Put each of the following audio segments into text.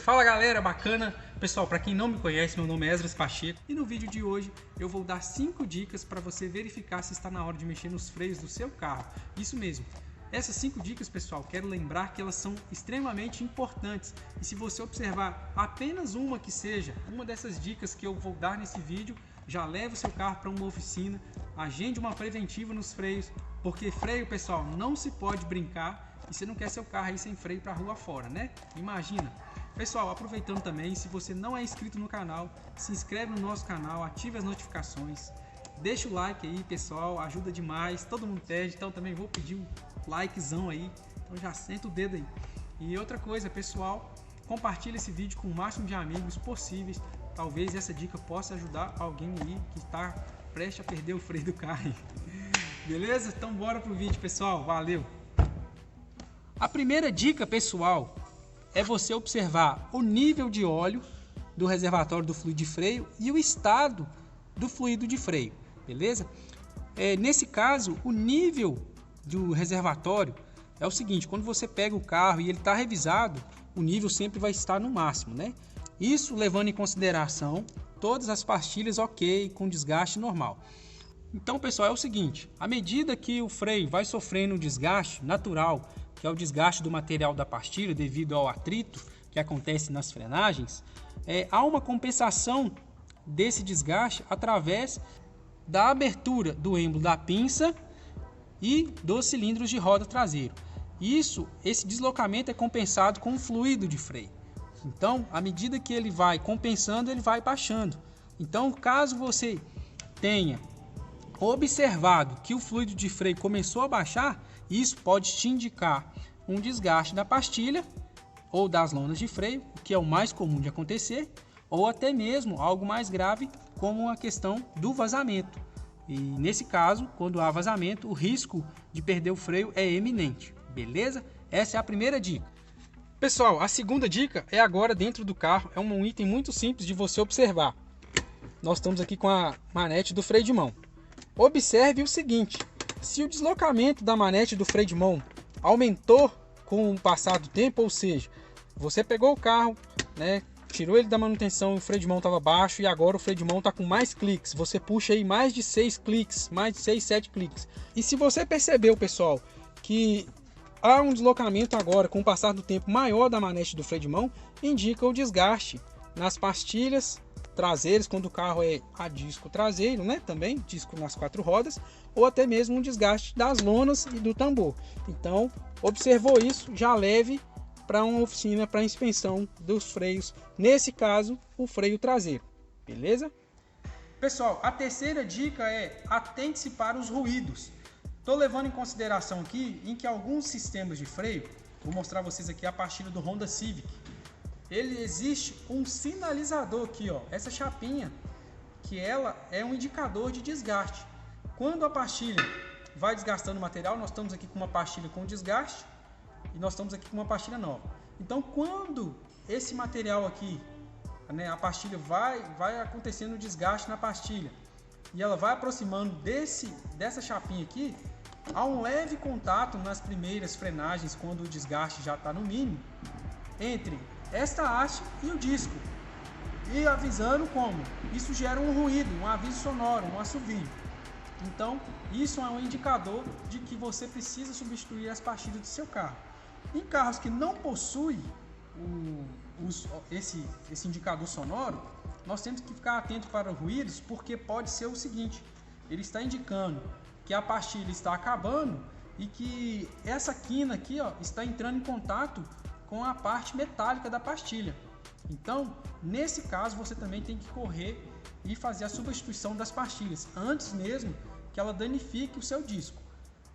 Fala galera, bacana? Pessoal, para quem não me conhece, meu nome é Esdras Pacheco e no vídeo de hoje eu vou dar 5 dicas para você verificar se está na hora de mexer nos freios do seu carro. Isso mesmo. Essas 5 dicas, pessoal, quero lembrar que elas são extremamente importantes e se você observar apenas uma que seja, uma dessas dicas que eu vou dar nesse vídeo, já leve o seu carro para uma oficina, agende uma preventiva nos freios, porque freio, pessoal, não se pode brincar e você não quer seu carro aí sem freio para a rua fora, né? Imagina! Pessoal, aproveitando também, se você não é inscrito no canal, se inscreve no nosso canal, ative as notificações, deixa o like aí, pessoal, ajuda demais, todo mundo pede, então também vou pedir um likezão aí, então já senta o dedo aí. E outra coisa, pessoal, compartilha esse vídeo com o máximo de amigos possíveis, talvez essa dica possa ajudar alguém aí que está prestes a perder o freio do carro aí. Beleza? Então bora pro vídeo, pessoal, valeu! A primeira dica, pessoal, é você observar o nível de óleo do reservatório do fluido de freio e o estado do fluido de freio, beleza? Nesse caso, o nível do reservatório é o seguinte: quando você pega o carro e ele está revisado, o nível sempre vai estar no máximo, né? Isso levando em consideração todas as pastilhas ok, com desgaste normal. Então, pessoal, é o seguinte: à medida que o freio vai sofrendo um desgaste natural, que é o desgaste do material da pastilha devido ao atrito que acontece nas frenagens, há uma compensação desse desgaste através da abertura do êmbolo da pinça e dos cilindros de roda traseiro. Esse deslocamento é compensado com o fluido de freio. Então, à medida que ele vai compensando, ele vai baixando. Então, caso você tenha observado que o fluido de freio começou a baixar, isso pode te indicar um desgaste da pastilha ou das lonas de freio, que é o mais comum de acontecer, ou até mesmo algo mais grave, como a questão do vazamento. E nesse caso, quando há vazamento, o risco de perder o freio é eminente, beleza? Essa é a primeira dica. Pessoal, a segunda dica é agora dentro do carro, é um item muito simples de você observar. Nós estamos aqui com a manete do freio de mão. Observe o seguinte: se o deslocamento da manete do freio de mão aumentou com o passar do tempo, ou seja, você pegou o carro, né, tirou ele da manutenção, o freio de mão estava baixo e agora o freio de mão está com mais cliques, você puxa aí mais de 6 cliques, mais de 6, 7 cliques. E se você percebeu, pessoal, que há um deslocamento agora com o passar do tempo maior da manete do freio de mão, indica o desgaste nas pastilhas traseiras, quando o carro é a disco traseiro, né, também disco nas 4 rodas, ou até mesmo um desgaste das lonas e do tambor. Então, observou isso, já leve para uma oficina para inspeção dos freios, nesse caso o freio traseiro, beleza? Pessoal, a terceira dica é: atente-se para os ruídos. Estou levando em consideração aqui em que alguns sistemas de freio, vou mostrar a vocês aqui a pastilha do Honda Civic, ele existe um sinalizador aqui, ó, essa chapinha, que ela é um indicador de desgaste. Quando a pastilha vai desgastando o material, nós estamos aqui com uma pastilha com desgaste e nós estamos aqui com uma pastilha nova. Então, quando esse material aqui, né, a pastilha vai acontecendo o desgaste na pastilha e ela vai aproximando dessa chapinha aqui, há um leve contato nas primeiras frenagens, quando o desgaste já está no mínimo, entre esta haste e o disco, e avisando como isso gera um ruído, um aviso sonoro, um assovio. Então isso é um indicador de que você precisa substituir as pastilhas do seu carro. Em carros que não possuem esse indicador sonoro, nós temos que ficar atento para os ruídos, porque pode ser o seguinte: ele está indicando que a pastilha está acabando e que essa quina aqui, ó, está entrando em contato com a parte metálica da pastilha. Então, nesse caso, você também tem que correr e fazer a substituição das pastilhas antes mesmo que ela danifique o seu disco.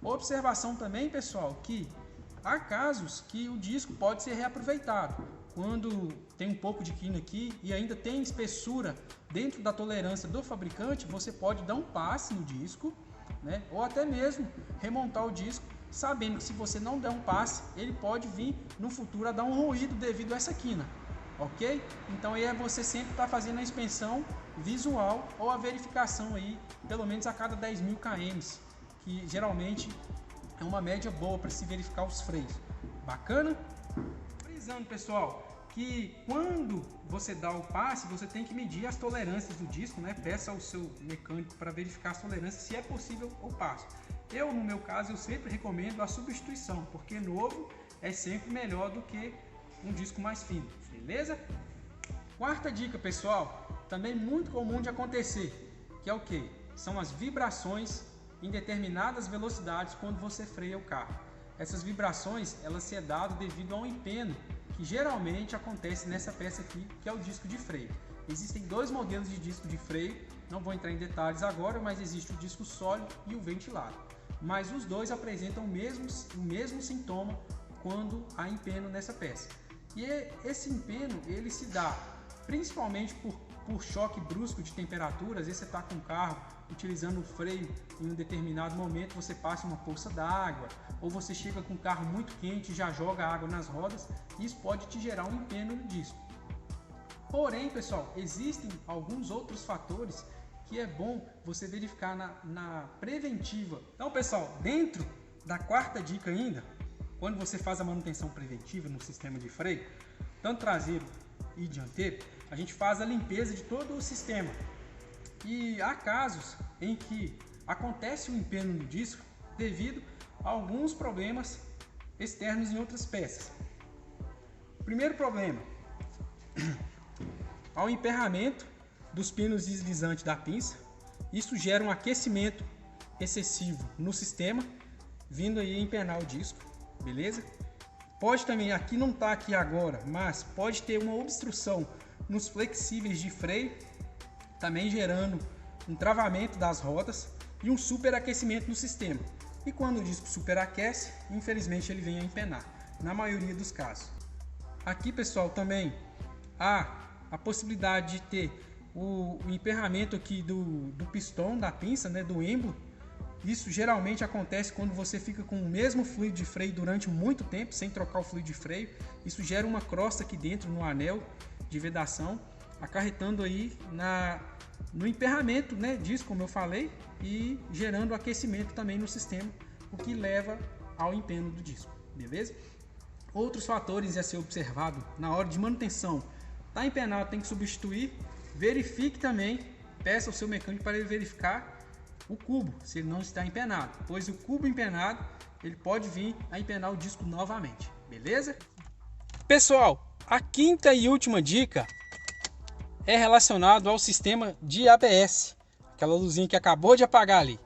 Observação também, pessoal, que há casos que o disco pode ser reaproveitado. Quando tem um pouco de quina aqui e ainda tem espessura dentro da tolerância do fabricante, você pode dar um passe no disco, né, ou até mesmo remontar o disco, sabendo que se você não der um passe, ele pode vir no futuro a dar um ruído devido a essa quina, ok? Então aí é você sempre estar fazendo a inspeção visual ou a verificação aí, pelo menos a cada 10.000 km, que geralmente é uma média boa para se verificar os freios. Bacana? Frisando, pessoal, que quando você dá o passe, você tem que medir as tolerâncias do disco, né? Peça ao seu mecânico para verificar as tolerâncias, se é possível o passo. No meu caso, eu sempre recomendo a substituição, porque novo é sempre melhor do que um disco mais fino, beleza? Quarta dica, pessoal, também muito comum de acontecer, que é o que? São as vibrações em determinadas velocidades quando você freia o carro. Essas vibrações, elas se é dado devido a um empeno que geralmente acontece nessa peça aqui, que é o disco de freio. Existem dois modelos de disco de freio, não vou entrar em detalhes agora, mas existe o disco sólido e o ventilado. Mas os dois apresentam o mesmo sintoma quando há empeno nessa peça. E esse empeno, ele se dá principalmente por choque brusco de temperatura. Às vezes você está com o carro utilizando o freio em um determinado momento, você passa uma poça d'água, ou você chega com o carro muito quente e já joga água nas rodas, isso pode te gerar um empeno no disco. Porém, pessoal, existem alguns outros fatores que é bom você verificar na preventiva. Então, pessoal, dentro da quarta dica ainda, quando você faz a manutenção preventiva no sistema de freio, tanto traseiro e dianteiro, a gente faz a limpeza de todo o sistema. E há casos em que acontece um empeno no disco devido a alguns problemas externos em outras peças. Primeiro problema, ao emperramento dos pinos deslizantes da pinça, isso gera um aquecimento excessivo no sistema, vindo aí empenar o disco, beleza? Pode também, aqui não está aqui agora, mas pode ter uma obstrução nos flexíveis de freio, também gerando um travamento das rodas e um superaquecimento no sistema. E quando o disco superaquece, infelizmente ele vem a empenar, na maioria dos casos. Aqui, pessoal, também há a possibilidade de ter o emperramento aqui do pistão da pinça, né, do êmbolo. Isso geralmente acontece quando você fica com o mesmo fluido de freio durante muito tempo, sem trocar o fluido de freio. Isso gera uma crosta aqui dentro no anel de vedação, acarretando aí no emperramento, né, disso, como eu falei, e gerando aquecimento também no sistema, o que leva ao empeno do disco, beleza? Outros fatores a ser observado na hora de manutenção. Tá empenado, tem que substituir. Verifique também, peça ao seu mecânico para ele verificar o cubo, se ele não está empenado, pois o cubo empenado, ele pode vir a empenar o disco novamente, beleza? Pessoal, a quinta e última dica é relacionado ao sistema de ABS, aquela luzinha que acabou de apagar ali.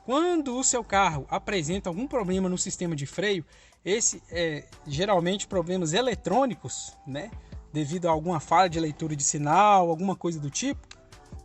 Quando o seu carro apresenta algum problema no sistema de freio, esse é geralmente problemas eletrônicos, né? Devido a alguma falha de leitura de sinal, alguma coisa do tipo,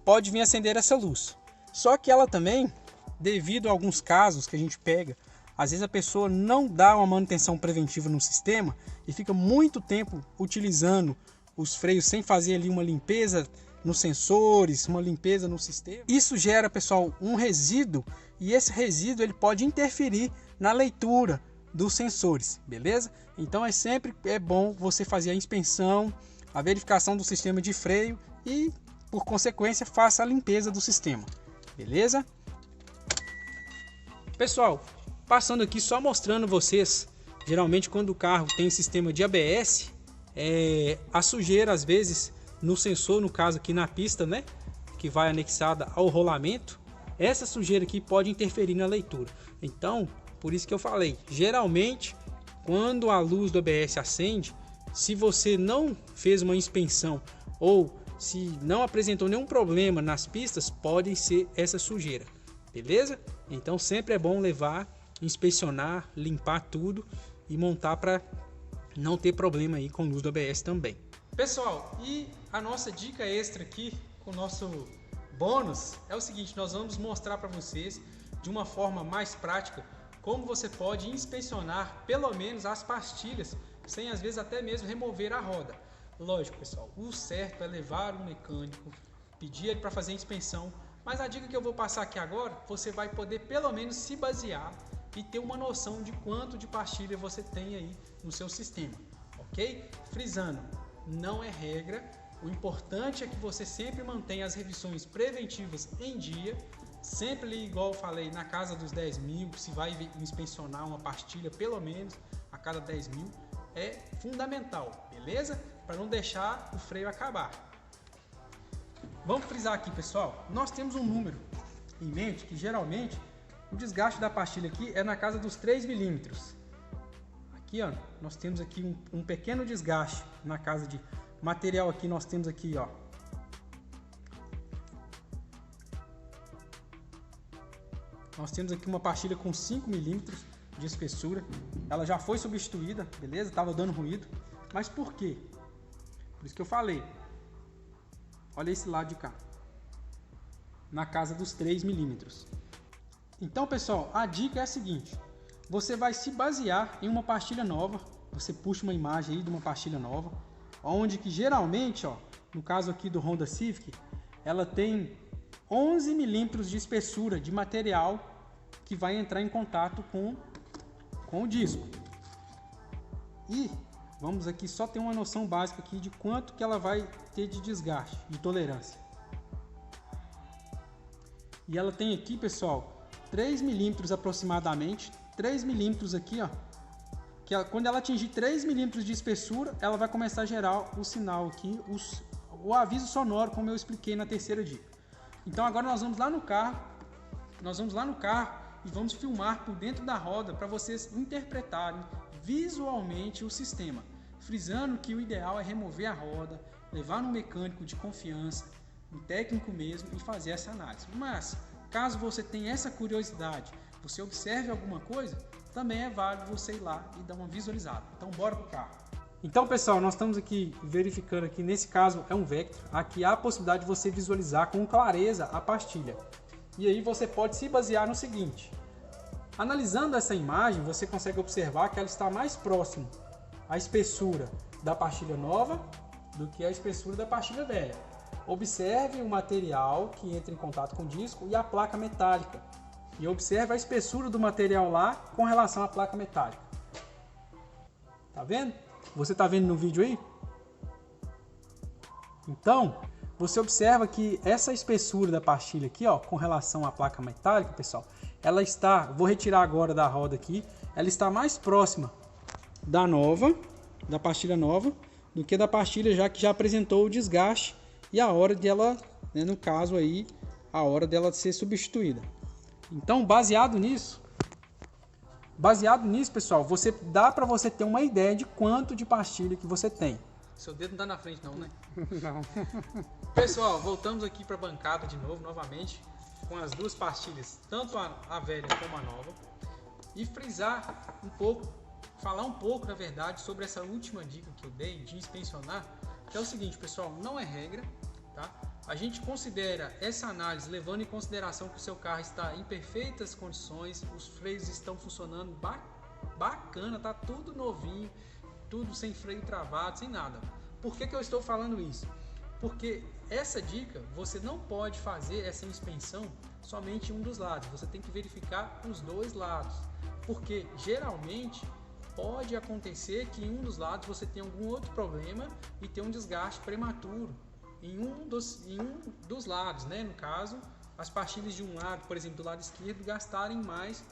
pode vir acender essa luz. Só que ela também, devido a alguns casos que a gente pega, às vezes a pessoa não dá uma manutenção preventiva no sistema e fica muito tempo utilizando os freios sem fazer ali uma limpeza nos sensores, uma limpeza no sistema. Isso gera, pessoal, um resíduo, e esse resíduo ele pode interferir na leitura dos sensores, beleza? Então é bom você fazer a inspeção, a verificação do sistema de freio e, por consequência, faça a limpeza do sistema, beleza? Pessoal, passando aqui só mostrando vocês, geralmente quando o carro tem sistema de ABS, a sujeira às vezes no sensor, no caso aqui na pista, né, que vai anexada ao rolamento, essa sujeira aqui pode interferir na leitura. Então, por isso que eu falei, geralmente quando a luz do ABS acende, se você não fez uma inspeção ou se não apresentou nenhum problema nas pistas, pode ser essa sujeira, beleza? Então sempre é bom levar, inspecionar, limpar tudo e montar para não ter problema aí com luz do ABS também. Pessoal, e a nossa dica extra aqui com o nosso bônus é o seguinte: nós vamos mostrar para vocês de uma forma mais prática como você pode inspecionar pelo menos as pastilhas sem às vezes até mesmo remover a roda. Lógico, pessoal, o certo é levar um mecânico, pedir ele para fazer a inspeção, mas a dica que eu vou passar aqui agora, você vai poder pelo menos se basear e ter uma noção de quanto de pastilha você tem aí no seu sistema, ok? Frisando, não é regra, o importante é que você sempre mantenha as revisões preventivas em dia, sempre ali, igual eu falei, na casa dos 10 mil, se vai inspecionar uma pastilha pelo menos a cada 10 mil, é fundamental, beleza? para não deixar o freio acabar. Vamos frisar aqui, pessoal, nós temos um número em mente que geralmente o desgaste da pastilha aqui é na casa dos 3 milímetros. Aqui, ó, nós temos aqui um pequeno desgaste na casa de material aqui, nós temos aqui, ó. Nós temos aqui uma pastilha com 5 milímetros de espessura. Ela já foi substituída, beleza? Tava dando ruído. Mas por quê? Por isso que eu falei. Olha esse lado de cá. Na casa dos 3 milímetros. Então, pessoal, a dica é a seguinte. Você vai se basear em uma pastilha nova. Você puxa uma imagem aí de uma pastilha nova. Onde que geralmente, ó, no caso aqui do Honda Civic, ela tem 11 milímetros de espessura de material que vai entrar em contato com o disco. E vamos aqui só ter uma noção básica aqui de quanto que ela vai ter de desgaste, de tolerância. E ela tem aqui, pessoal, 3 milímetros aproximadamente, 3 milímetros aqui, ó, que ela, quando ela atingir 3 milímetros de espessura, ela vai começar a gerar o sinal aqui, o aviso sonoro, como eu expliquei na terceira dica. Então agora nós vamos lá no carro, e vamos filmar por dentro da roda para vocês interpretarem visualmente o sistema, frisando que o ideal é remover a roda, levar no mecânico de confiança, um técnico mesmo, e fazer essa análise. Mas caso você tenha essa curiosidade, você observe alguma coisa, também é válido você ir lá e dar uma visualizada. Então bora pro carro. Então, pessoal, nós estamos aqui verificando aqui, nesse caso é um Vectra. Aqui há a possibilidade de você visualizar com clareza a pastilha. E aí você pode se basear no seguinte. Analisando essa imagem, você consegue observar que ela está mais próximo à espessura da pastilha nova do que a espessura da pastilha velha. Observe o material que entra em contato com o disco e a placa metálica. E observe a espessura do material lá com relação à placa metálica. Tá vendo? Você está vendo no vídeo aí? Então, você observa que essa espessura da pastilha aqui, ó, com relação à placa metálica, pessoal, ela está, vou retirar agora da roda aqui, ela está mais próxima da nova, da pastilha nova, do que da pastilha já que já apresentou o desgaste e a hora dela, né, no caso aí, a hora dela ser substituída. Então, baseado nisso, pessoal, você dá para você ter uma ideia de quanto de pastilha que você tem. Seu dedo não tá na frente não, né? Não. Pessoal, voltamos aqui para a bancada de novo, novamente, com as duas pastilhas, tanto a velha como a nova, e frisar um pouco, falar um pouco, na verdade, sobre essa última dica que eu dei de inspecionar, que é o seguinte, pessoal, não é regra, tá? A gente considera essa análise levando em consideração que o seu carro está em perfeitas condições, os freios estão funcionando bacana, tá tudo novinho, tudo sem freio travado, sem nada. Por que eu estou falando isso? Porque essa dica, você não pode fazer essa inspeção somente em um dos lados, você tem que verificar os dois lados, porque geralmente pode acontecer que em um dos lados você tenha algum outro problema e tenha um desgaste prematuro em um dos lados, né? No caso, as pastilhas de um lado, por exemplo, do lado esquerdo, gastarem mais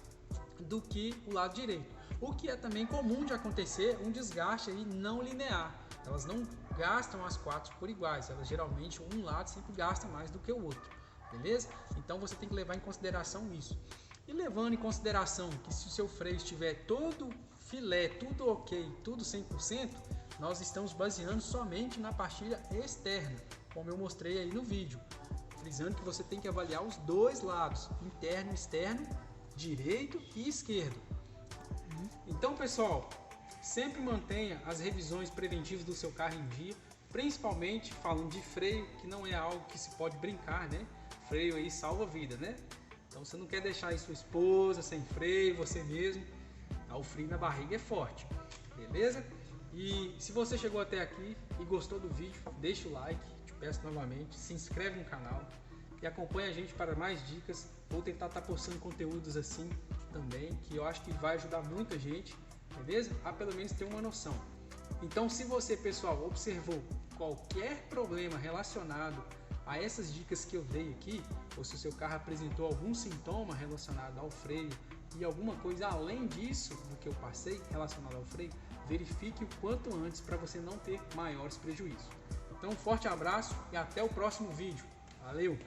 do que o lado direito. O que é também comum de acontecer, um desgaste aí não linear. Elas não gastam as quatro por iguais, elas geralmente um lado sempre gasta mais do que o outro, beleza? Então você tem que levar em consideração isso. E levando em consideração que se o seu freio estiver todo filé, tudo ok, tudo 100%, nós estamos baseando somente na pastilha externa, como eu mostrei aí no vídeo, frisando que você tem que avaliar os dois lados, interno e externo, direito e esquerdo. Então, pessoal, sempre mantenha as revisões preventivas do seu carro em dia, principalmente falando de freio, que não é algo que se pode brincar, né? Freio aí salva a vida, né? Então você não quer deixar aí sua esposa sem freio, você mesmo, o frio na barriga é forte, beleza? E se você chegou até aqui e gostou do vídeo, deixa o like, te peço novamente, se inscreve no canal e acompanha a gente para mais dicas. Vou tentar estar postando conteúdos assim também, que eu acho que vai ajudar muita gente, beleza? A pelo menos ter uma noção. Então, se você, pessoal, observou qualquer problema relacionado a essas dicas que eu dei aqui, ou se o seu carro apresentou algum sintoma relacionado ao freio e alguma coisa além disso do que eu passei relacionado ao freio, verifique o quanto antes para você não ter maiores prejuízos. Então, um forte abraço e até o próximo vídeo. Valeu!